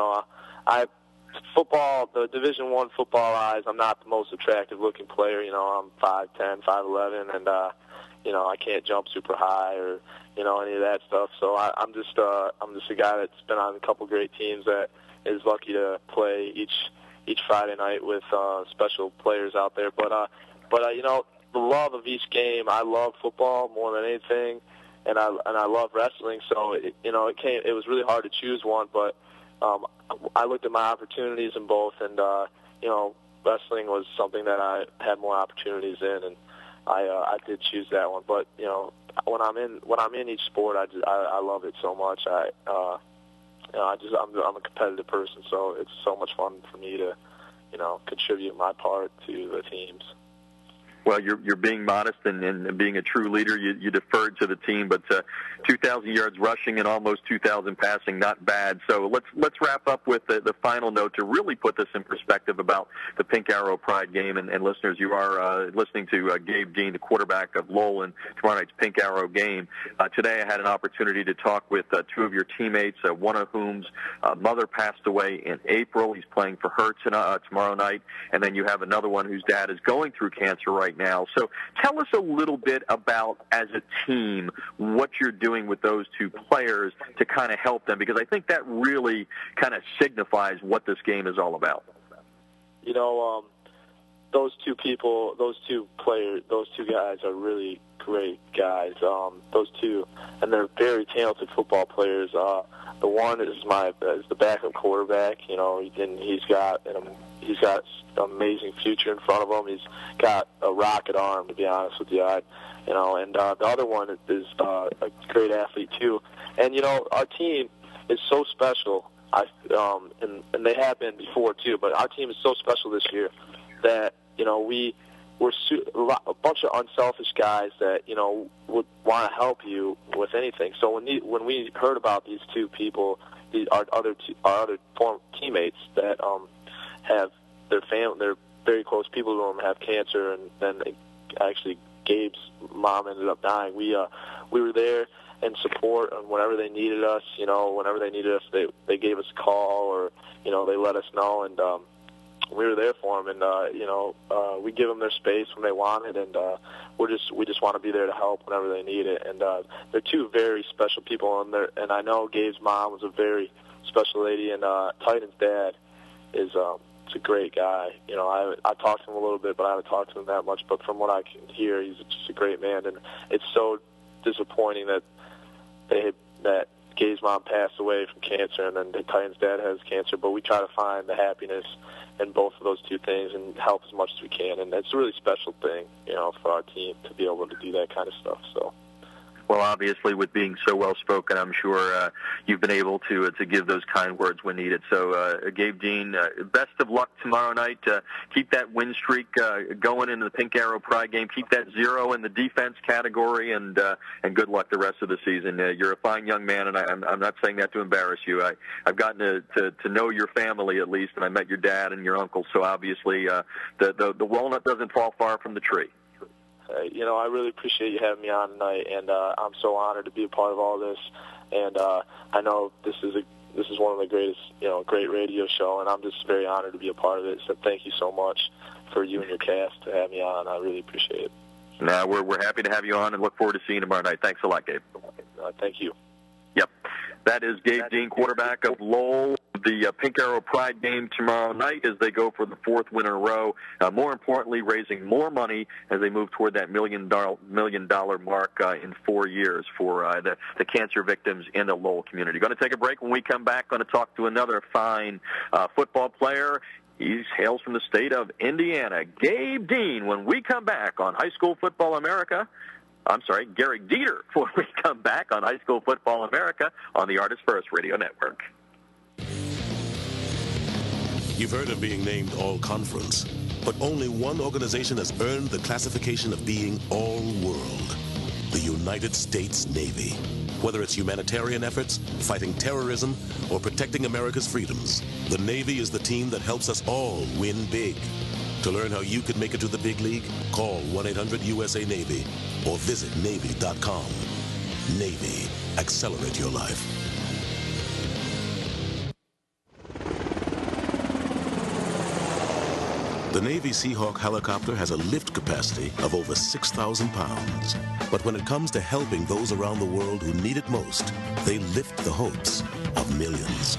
Football, the Division I football eyes, I'm not the most attractive looking player. I'm 5'10", 5'11", and I can't jump super high or any of that stuff. So I'm just a guy that's been on a couple great teams that is lucky to play each Friday night with special players out there. But the love of each game, I love football more than anything. And I love wrestling, so it was really hard to choose one, but I looked at my opportunities in both, and wrestling was something that I had more opportunities in, and I did choose that one. But when I'm in each sport, I love it so much. I'm a competitive person, so it's so much fun for me to contribute my part to the teams. Well, you're being modest and being a true leader. You deferred to the team, but 2,000 yards rushing and almost 2,000 passing, not bad. So let's wrap up with the final note to really put this in perspective about the Pink Arrow Pride game. And listeners, you are listening to Gabe Dean, the quarterback of Lowell, in tomorrow night's Pink Arrow game. Today I had an opportunity to talk with two of your teammates, one of whom's mother passed away in April. He's playing for her tomorrow night. And then you have another one whose dad is going through cancer right now. So tell us a little bit about, as a team, what you're doing with those two players to kind of help them, because I think that really kind of signifies what this game is all about. Those two people, those two players, those two guys are really great guys. Those two, and they're very talented football players. The one is the backup quarterback. He's got an amazing future in front of him. He's got a rocket arm, to be honest with you. And the other one is a great athlete too. And our team is so special. And they have been before too. But our team is so special this year that we're a bunch of unselfish guys that would want to help you with anything. So when we heard about these two people, our other former teammates that have their family, they're very close people to them, have cancer, and then actually Gabe's mom ended up dying. We were there in support, and whenever they needed us, they gave us a call, or they let us know, and we were there for them, and we give them their space when they want it, and we just want to be there to help whenever they need it. And they're two very special people, and I know Gabe's mom was a very special lady, and Titan's dad is a great guy. I talked to him a little bit, but I haven't talked to him that much. But from what I can hear, he's just a great man, and it's so disappointing that Gabe's mom passed away from cancer, and then Titan's dad has cancer. But we try to find the happiness in both of those two things and help as much as we can. And it's a really special thing, for our team to be able to do that kind of stuff. So. Well, obviously, with being so well-spoken, I'm sure you've been able to give those kind words when needed. So, Gabe Dean, best of luck tomorrow night. Keep that win streak going into the Pink Arrow Pride game. Keep that 0 in the defense category, and good luck the rest of the season. You're a fine young man, and I'm not saying that to embarrass you. I've gotten to know your family, at least, and I met your dad and your uncle. So, obviously, the walnut doesn't fall far from the tree. I really appreciate you having me on tonight, and I'm so honored to be a part of all this. And I know this is this is one of the greatest, great radio show, and I'm just very honored to be a part of it. So thank you so much for you and your cast to have me on. I really appreciate it. No, we're happy to have you on and look forward to seeing you tomorrow night. Thanks a lot, Gabe. Thank you. Yep. That is Gabe Dean, quarterback of Lowell. The Pink Arrow Pride game tomorrow night as they go for the fourth win in a row. More importantly, raising more money as they move toward that $1 million mark in 4 years for the cancer victims in the Lowell community. Going to take a break. When we come back, going to talk to another fine football player. He hails from the state of Indiana, Gabe Dean, when we come back on High School Football America. I'm sorry, Garrick Dieter, when we come back on High School Football America on the Artist First Radio Network. You've heard of being named All-Conference, but only one organization has earned the classification of being All-World, the United States Navy. Whether it's humanitarian efforts, fighting terrorism, or protecting America's freedoms, the Navy is the team that helps us all win big. To learn how you can make it to the big league, call 1-800-USA-NAVY or visit Navy.com. Navy, accelerate your life. The Navy Seahawk helicopter has a lift capacity of over 6,000 pounds. But when it comes to helping those around the world who need it most, they lift the hopes of millions.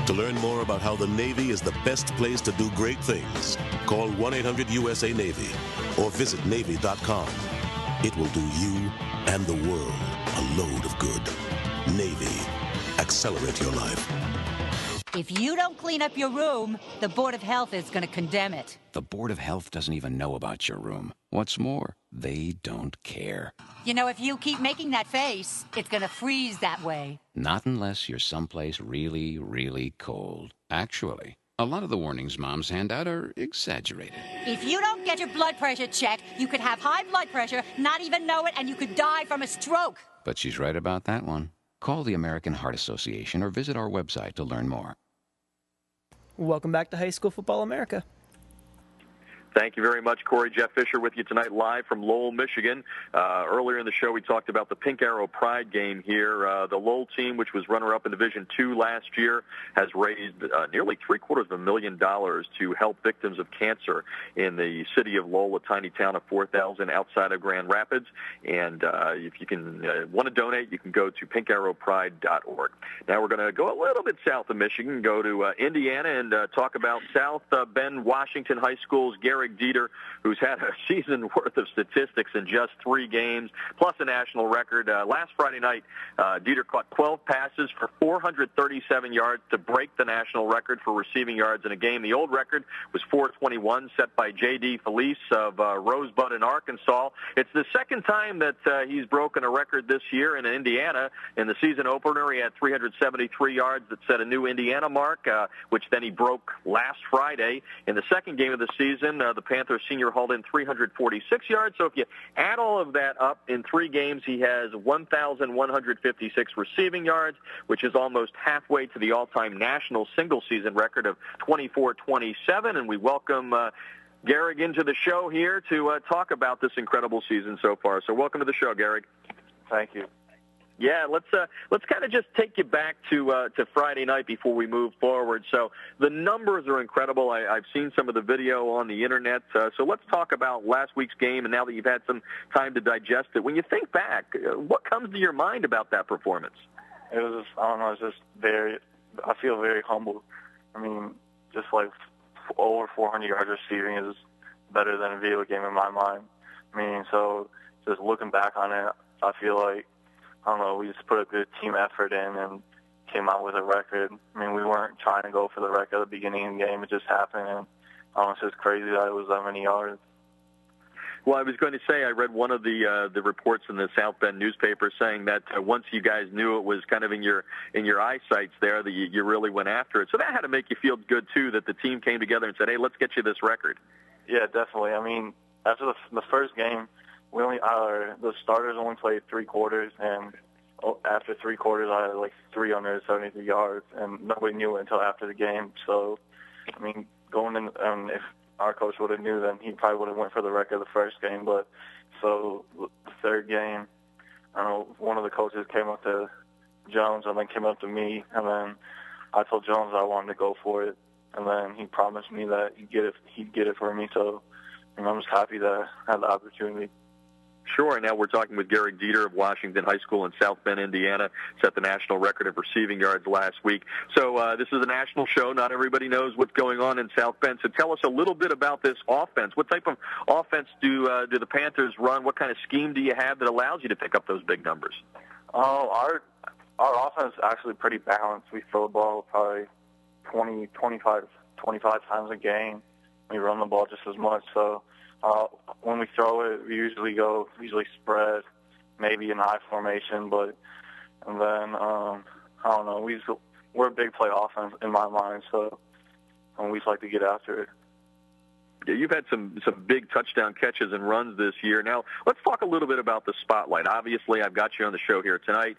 To learn more about how the Navy is the best place to do great things, call 1-800-USA-NAVY or visit Navy.com. It will do you and the world a load of good. Navy, accelerate your life. If you don't clean up your room, the Board of Health is going to condemn it. The Board of Health doesn't even know about your room. What's more, they don't care. You know, if you keep making that face, it's going to freeze that way. Not unless you're someplace really, really cold. Actually, a lot of the warnings moms hand out are exaggerated. If you don't get your blood pressure checked, you could have high blood pressure, not even know it, and you could die from a stroke. But she's right about that one. Call the American Heart Association or visit our website to learn more. Welcome back to High School Football America. Thank you very much, Corey. Jeff Fisher with you tonight live from Lowell, Michigan. Earlier in the show, we talked about the Pink Arrow Pride game here. The Lowell team, which was runner-up in Division II last year, has raised nearly $750,000 to help victims of cancer in the city of Lowell, a tiny town of 4,000 outside of Grand Rapids. And if you can want to donate, you can go to pinkarrowpride.org. Now we're going to go a little bit south of Michigan, go to Indiana, and talk about South Bend Washington High School's Garrick Dieter, who's had a season worth of statistics in just 3 games, plus a national record. Last Friday night, Dieter caught 12 passes for 437 yards to break the national record for receiving yards in a game. The old record was 421, set by J.D. Felice of Rosebud in Arkansas. It's the second time that he's broken a record this year in Indiana. In the season opener, he had 373 yards that set a new Indiana mark, which then he broke last Friday. In the second game of the season, the Panthers senior hauled in 346 yards. So if you add all of that up, in 3 games, he has 1,156 receiving yards, which is almost halfway to the all-time national single-season record of 24-27. And we welcome Garrick into the show here to talk about this incredible season so far. So welcome to the show, Garrick. Thank you. Yeah, let's kind of just take you back to Friday night before we move forward. So the numbers are incredible. I've seen some of the video on the internet. So let's talk about last week's game, and now that you've had some time to digest it, when you think back, what comes to your mind about that performance? It was, I don't know, it's just I feel very humbled. I mean, just like over 400 yards receiving is better than a video game in my mind. I mean, so just looking back on it, I feel like, I don't know, we just put a good team effort in and came out with a record. I mean, we weren't trying to go for the record at the beginning of the game. It just happened, and it's just crazy that it was that many yards. Well, I was going to say, I read one of the reports in the South Bend newspaper saying that once you guys knew it was kind of in your eyesights there, that you really went after it. So that had to make you feel good, too, that the team came together and said, hey, let's get you this record. Yeah, definitely. I mean, after the first game, the starters only played 3 quarters, and after 3 quarters, I had like 373 yards, and nobody knew it until after the game. So, I mean, going in, if our coach would have knew, then he probably would have went for the record the first game. But so the third game, I don't know, one of the coaches came up to Jones, and then came up to me, and then I told Jones I wanted to go for it, and then he promised me that he'd get it for me. So I'm just happy that I had the opportunity. Sure. Now we're talking with Garrick Dieter of Washington High School in South Bend, Indiana. Set the national record of receiving yards last week. So this is a national show. Not everybody knows what's going on in South Bend. So tell us a little bit about this offense. What type of offense do the Panthers run? What kind of scheme do you have that allows you to pick up those big numbers? Our offense is actually pretty balanced. We throw the ball probably 25 times a game. We run the ball just as much. So when we throw it, we usually spread, maybe in I formation, and then I don't know. We're a big play offense in my mind, so we just like to get after it. Yeah, you've had some big touchdown catches and runs this year. Now, let's talk a little bit about the spotlight. Obviously, I've got you on the show here tonight.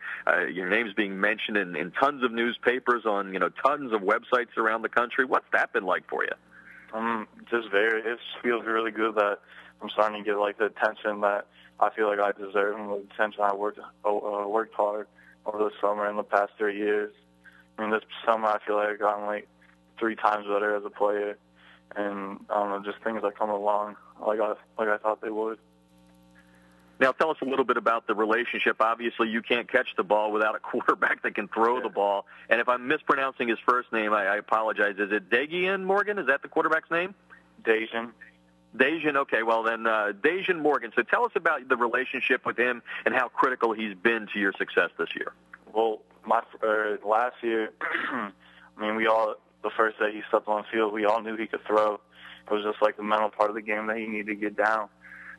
Your name's being mentioned in tons of newspapers, on tons of websites around the country. What's that been like for you? It feels really good that I'm starting to get like the attention that I feel like I deserve, and the attention I worked hard over the summer in the past 3 years. I mean, this summer I feel like I've gotten like 3 times better as a player, and I don't know, just things that come along like I thought they would. Now, tell us a little bit about the relationship. Obviously, you can't catch the ball without a quarterback that can throw the ball. And if I'm mispronouncing his first name, I apologize. Is it Dejan Morgan? Is that the quarterback's name? Dejan. Okay. Well, then Dejan Morgan. So tell us about the relationship with him and how critical he's been to your success this year. Well, last year, I mean, the first day he stepped on the field, we all knew he could throw. It was just like the mental part of the game that he needed to get down.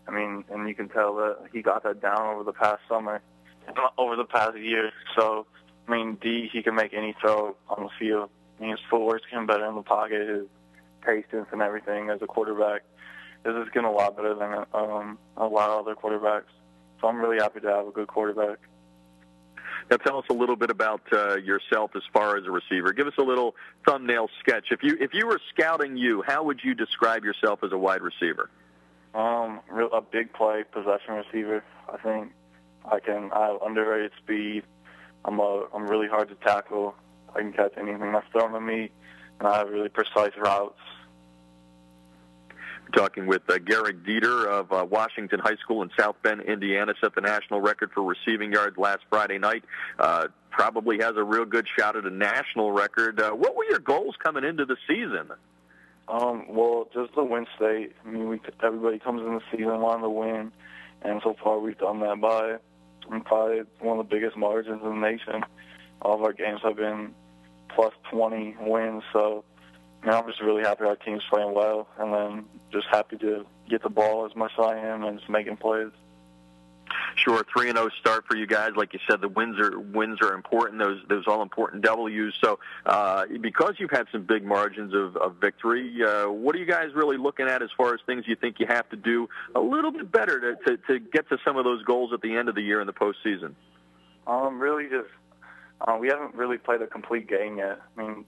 I mean, and you can tell that he got that down over the past year. So, I mean, he can make any throw on the field. I mean, his footwork's getting better in the pocket. His patience and everything as a quarterback is just getting a lot better than a lot of other quarterbacks. So I'm really happy to have a good quarterback. Now tell us a little bit about yourself as far as a receiver. Give us a little thumbnail sketch. If you were scouting you, how would you describe yourself as a wide receiver? A big play possession receiver. I think I have underrated speed. I'm really hard to tackle. I can catch anything that's thrown at me, and I have really precise routes. Talking with Garrick Dieter of Washington High School in South Bend, Indiana, set the national record for receiving yards last Friday night. Probably has a real good shot at a national record. What were your goals coming into the season? Well, just to win state. I mean, everybody comes in the season wanting to win, and so far we've done that by probably one of the biggest margins in the nation. All of our games have been plus 20 wins, so I'm just really happy our team's playing well, and then just happy to get the ball as much as I am and just making plays. Sure, 3-0 start for you guys. Like you said, the wins are important. Those all important W's. So, because you've had some big margins of victory, what are you guys really looking at as far as things you think you have to do a little bit better to get to some of those goals at the end of the year in the postseason? Really just we haven't really played a complete game yet. I mean,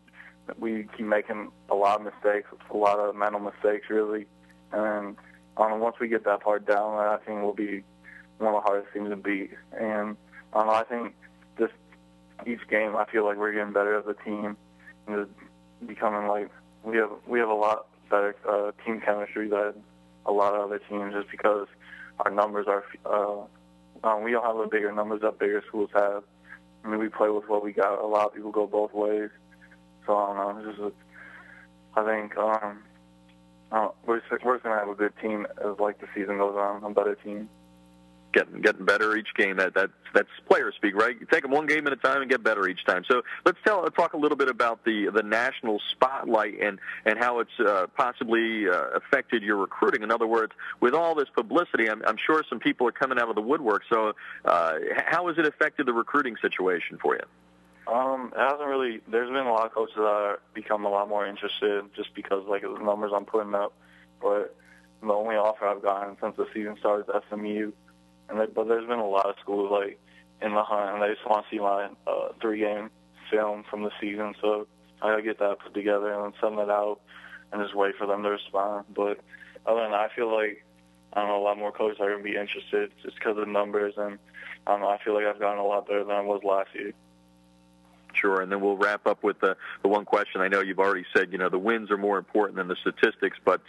we keep making a lot of mistakes, a lot of mental mistakes, really. And once we get that part down, I think we'll be one of the hardest teams to beat. And I think just each game, I feel like we're getting better as a team, and just becoming like we have a lot better team chemistry than a lot of other teams, just because our numbers are. We don't have the bigger numbers that bigger schools have. I mean, we play with what we got. A lot of people go both ways. So I don't know. I think we're going to have a good team as like the season goes on, a better team. Getting better each game. That's player speak, right? You take them one game at a time and get better each time. So let's talk a little bit about the national spotlight and how it's possibly affected your recruiting. In other words, with all this publicity, I'm sure some people are coming out of the woodwork. So how has it affected the recruiting situation for you? It hasn't really. There's been a lot of coaches that are become a lot more interested just because like the numbers I'm putting up. But the only offer I've gotten since the season started is SMU. But there's been a lot of schools like in the hunt, and they just want to see my 3-game film from the season. So I gotta get that put together and then send that out, and just wait for them to respond. But other than that, I feel like a lot more coaches are gonna be interested just because of the numbers, and I feel like I've gotten a lot better than I was last year. sure. And then we'll wrap up with the one question. I know you've already said, the wins are more important than the statistics, but,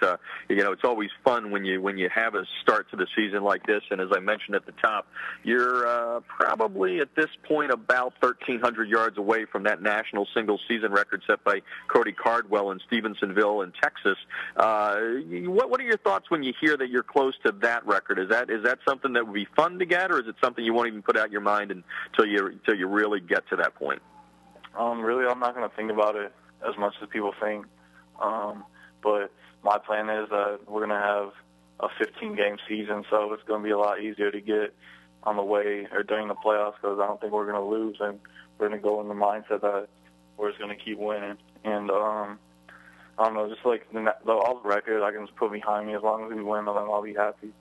it's always fun when you have a start to the season like this. And as I mentioned at the top, you're probably at this point about 1,300 yards away from that national single-season record set by Cody Cardwell in Stevensonville in Texas. What are your thoughts when you hear that you're close to that record? Is that something that would be fun to get, or is it something you won't even put out your mind until you really get to that point? Really, I'm not going to think about it as much as people think. But my plan is that we're going to have a 15-game season, so it's going to be a lot easier to get on the way or during the playoffs because I don't think we're going to lose, and we're going to go in the mindset that we're just going to keep winning. And I don't know, just like all the records, I can just put behind me. As long as we win, then I'll be happy.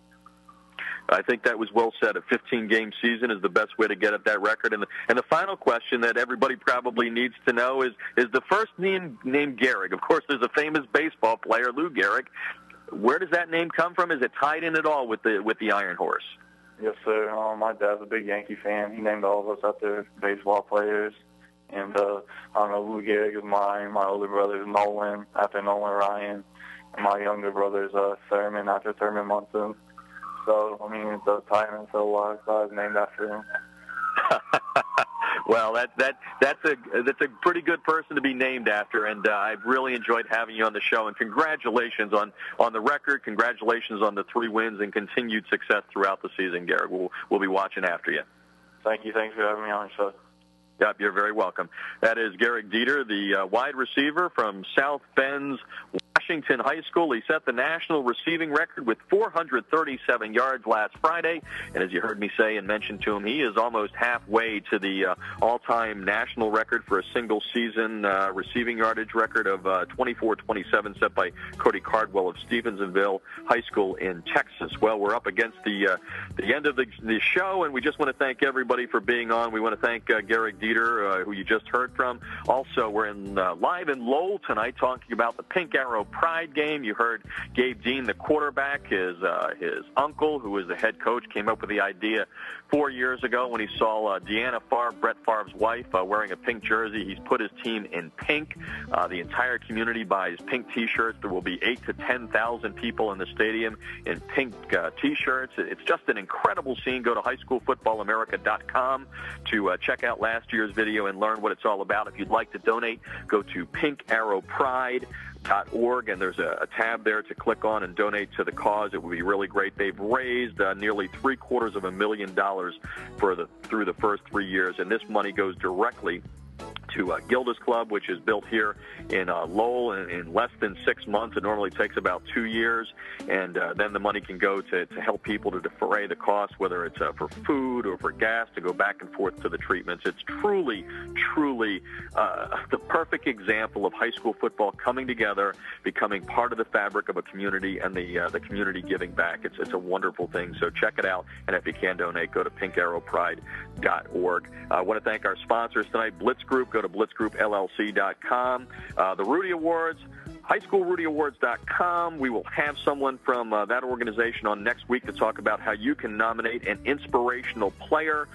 I think that was well said. A 15-game season is the best way to get at that record. And the final question that everybody probably needs to know is the first name Gehrig. Of course, there's a famous baseball player, Lou Gehrig. Where does that name come from? Is it tied in at all with the Iron Horse? Yes, sir. My dad's a big Yankee fan. He named all of us after baseball players. And I don't know, Lou Gehrig is mine. My older brother is Nolan, after Nolan Ryan. And my younger brother is Thurman, after Thurman Munson. So, it does tie in so I was named after him. Well, that's a pretty good person to be named after, and I've really enjoyed having you on the show. And congratulations on the record. Congratulations on the 3 wins and continued success throughout the season, Gehrig. We'll be watching after you. Thank you. Thanks for having me on the show. Yep, you're very welcome. That is Gehrig Dieter, the wide receiver from South Bend's Washington High School. He set the national receiving record with 437 yards last Friday. And as you heard me say and mention to him, he is almost halfway to the all-time national record for a single-season receiving yardage record of 24-27 set by Cody Cardwell of Stevensonville High School in Texas. Well, we're up against the end of the show, and we just want to thank everybody for being on. We want to thank Gehrig Dieter, who you just heard from. Also, we're live in Lowell tonight talking about the Pink Arrow Pride game. You heard Gabe Dean, the quarterback. His uncle, who was the head coach, came up with the idea 4 years ago when he saw Deanna Favre, Brett Favre's wife, wearing a pink jersey. He's put his team in pink. The entire community buys pink T-shirts. There will be 8,000 to 10,000 people in the stadium in pink T-shirts. It's just an incredible scene. Go to highschoolfootballamerica.com to check out last year's video and learn what it's all about. If you'd like to donate, go to pinkarrowpride.org, and there's a tab there to click on and donate to the cause. It would be really great. They've raised nearly $750,000 through the first 3 years, and this money goes directly to Gilda's Club, which is built here in Lowell in less than 6 months. It normally takes about 2 years, and then the money can go to help people to defray the cost, whether it's for food or for gas to go back and forth to the treatments. It's truly the perfect example of high school football coming together, becoming part of the fabric of a community, and the community giving back. It's a wonderful thing. So check it out, and if you can donate, go to pinkarrowpride.org. I want to thank our sponsors tonight, Blitz Group. Go to blitzgroupllc.com. The Rudy Awards, highschoolrudyawards.com. We will have someone from that organization on next week to talk about how you can nominate an inspirational player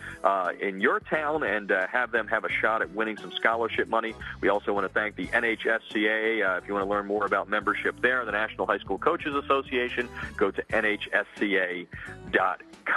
in your town and have them have a shot at winning some scholarship money. We also want to thank the NHSCA. If you want to learn more about membership there, the National High School Coaches Association, go to nhsca.com.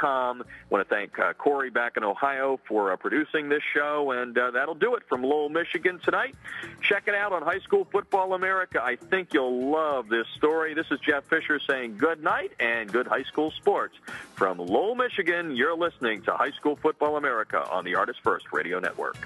I want to thank Corey back in Ohio for producing this show, and that'll do it from Lowell, Michigan tonight. Check it out on High School Football America. I think you'll love this story. This is Jeff Fisher saying good night and good high school sports. From Lowell, Michigan, you're listening to High School Football America on the Artist First Radio Network.